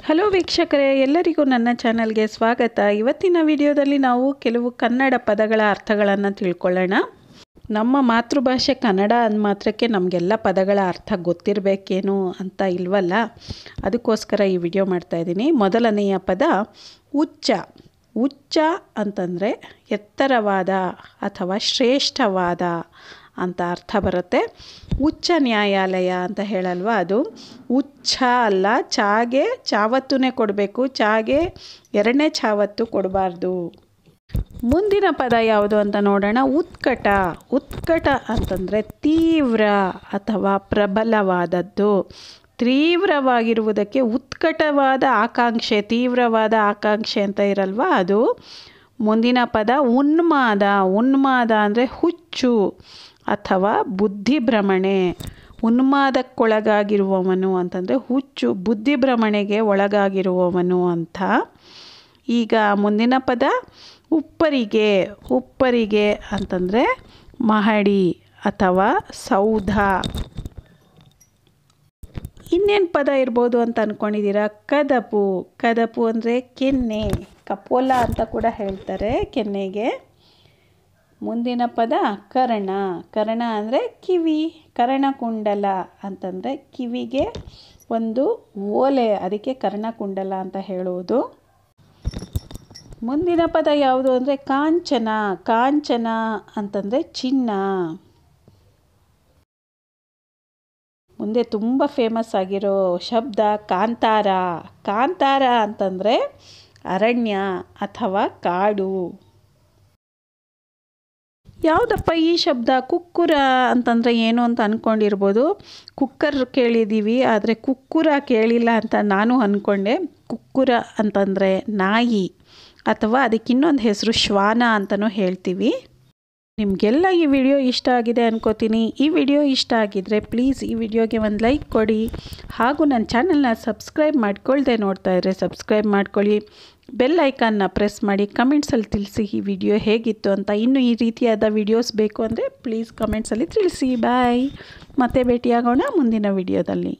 Hello ವೀಕ್ಷಕರೇ, ಎಲ್ಲರಿಗೂ ನನ್ನ ಚಾನಲ್ಗೆ ಸ್ವಾಗತ. ಇವತ್ತಿನ ವಿಡಿಯೋದಲ್ಲಿ ನಾವು ಕೆಲವು ಕನ್ನಡ ಪದಗಳ ಅರ್ಥಗಳನ್ನು ತಿಳ್ಕೊಳ್ಳೋಣ. ನಮ್ಮ ಮಾತೃಭಾಷೆ ಕನ್ನಡ ಅಂದ ಮಾತ್ರಕ್ಕೆ ನಮಗೆಲ್ಲ ಪದಗಳ ಅರ್ಥ ಗೊತ್ತಿರಬೇಕೇನು ಅಂತ ಇಲ್ವಲ್ಲ, ಅದಕ್ಕೋಸ್ಕರ ಈ ವಿಡಿಯೋ ಮಾಡ್ತಾಯಿದ್ದೀನಿ. ಮೊದಲನೆಯ ಪದ ಉಚ್ಚ. ಉಚ್ಚ ಅಂತಂದರೆ ಎತ್ತರವಾದ ಅಥವಾ ಶ್ರೇಷ್ಠವಾದ ಅಂತ ಅರ್ಥ ಬರುತ್ತೆ. ಉಚ್ಚ ನ್ಯಾಯಾಲಯ ಅಂತ ಹೇಳಲ್ವ, ಅದು ಉಚ್ಚ ಅಲ್ಲ. ಚಾಗೆ ಚಾವತ್ತುನೇ ಕೊಡಬೇಕು, ಚಾಗೆ ಎರಡನೇ ಚಾವತ್ತು ಕೊಡಬಾರ್ದು. ಮುಂದಿನ ಪದ ಯಾವುದು ಅಂತ ನೋಡೋಣ. ಉತ್ಕಟ. ಉತ್ಕಟ ಅಂತಂದರೆ ತೀವ್ರ ಅಥವಾ ಪ್ರಬಲವಾದದ್ದು. ತೀವ್ರವಾಗಿರುವುದಕ್ಕೆ ಉತ್ಕಟವಾದ ಆಕಾಂಕ್ಷೆ, ತೀವ್ರವಾದ ಆಕಾಂಕ್ಷೆ ಅಂತ ಇರಲ್ವ, ಅದು. ಮುಂದಿನ ಪದ ಉನ್ಮಾದ. ಉನ್ಮಾದ ಅಂದರೆ ಹುಚ್ಚು ಅಥವಾ ಬುದ್ಧಿಭ್ರಮಣೆ. ಉನ್ಮಾದಕ್ಕೊಳಗಾಗಿರುವವನು ಅಂತಂದರೆ ಹುಚ್ಚು, ಬುದ್ಧಿಭ್ರಮಣೆಗೆ ಒಳಗಾಗಿರುವವನು ಅಂತ. ಈಗ ಮುಂದಿನ ಪದ ಉಪ್ಪರಿಗೆ. ಉಪ್ಪರಿಗೆ ಅಂತಂದರೆ ಮಹಡಿ ಅಥವಾ ಸೌಧ. ಇನ್ನೇನು ಪದ ಇರ್ಬೋದು ಅಂತ ಅಂದ್ಕೊಂಡಿದ್ದೀರಾ? ಕದಪು. ಕದಪು ಅಂದರೆ ಕೆನ್ನೆ, ಕಪೋಲ ಅಂತ ಕೂಡ ಹೇಳ್ತಾರೆ ಕೆನ್ನೆಗೆ. ಮುಂದಿನ ಪದ ಕರ್ಣ. ಕರ್ಣ ಅಂದರೆ ಕಿವಿ, ಕರ್ಣಕುಂಡಲ ಅಂತಂದರೆ ಕಿವಿಗೆ ಒಂದು ಓಲೆ, ಅದಕ್ಕೆ ಕರ್ಣಕುಂಡಲ ಅಂತ ಹೇಳುವುದು. ಮುಂದಿನ ಪದ ಯಾವುದು ಅಂದರೆ ಕಾಂಚನ. ಕಾಂಚನ ಅಂತಂದರೆ ಚಿನ್ನ. ಮುಂದೆ ತುಂಬ ಫೇಮಸ್ ಆಗಿರೋ ಶಬ್ದ ಕಾಂತಾರ. ಕಾಂತಾರ ಅಂತಂದರೆ ಅರಣ್ಯ ಅಥವಾ ಕಾಡು. ಯಾವುದಪ್ಪ ಈ ಶಬ್ದ? ಕುಕ್ಕುರ ಅಂತಂದರೆ ಏನು ಅಂತ ಅಂದ್ಕೊಂಡಿರ್ಬೋದು. ಕುಕ್ಕರ್ ಕೇಳಿದ್ದೀವಿ, ಆದರೆ ಕುಕ್ಕುರ ಕೇಳಿಲ್ಲ ಅಂತ ನಾನು ಅಂದ್ಕೊಂಡೆ. ಕುಕ್ಕುರ ಅಂತಂದರೆ ನಾಯಿ, ಅಥವಾ ಅದಕ್ಕಿನ್ನೊಂದು ಹೆಸರು ಶ್ವಾನ ಅಂತಲೂ ಹೇಳ್ತೀವಿ. ನಿಮಗೆಲ್ಲ ಈ ವಿಡಿಯೋ ಇಷ್ಟ ಆಗಿದೆ ಅನ್ಕೋತೀನಿ. ಈ ವಿಡಿಯೋ ಇಷ್ಟ ಆಗಿದ್ದರೆ ಪ್ಲೀಸ್ ಈ ವಿಡಿಯೋಗೆ ಒಂದು ಲೈಕ್ ಕೊಡಿ. ಹಾಗೂ ನನ್ನ ಚಾನಲ್ನ ಸಬ್ಸ್ಕ್ರೈಬ್ ಮಾಡ್ಕೊಳ್ದೆ ನೋಡ್ತಾ ಇದ್ದರೆ ಸಬ್ಸ್ಕ್ರೈಬ್ ಮಾಡ್ಕೊಳ್ಳಿ. ಬೆಲ್ ಐಕಾನ್ನ ಪ್ರೆಸ್ ಮಾಡಿ. ಕಮೆಂಟ್ಸಲ್ಲಿ ತಿಳಿಸಿ ಈ ವಿಡಿಯೋ ಹೇಗಿತ್ತು ಅಂತ. ಇನ್ನೂ ಈ ರೀತಿಯಾದ ವಿಡಿಯೋಸ್ ಬೇಕು ಅಂದರೆ ಪ್ಲೀಸ್ ಕಮೆಂಟ್ಸಲ್ಲಿ ತಿಳಿಸಿ. ಬಾಯ್. ಮತ್ತೆ ಭೇಟಿಯಾಗೋಣ ಮುಂದಿನ ವಿಡಿಯೋದಲ್ಲಿ.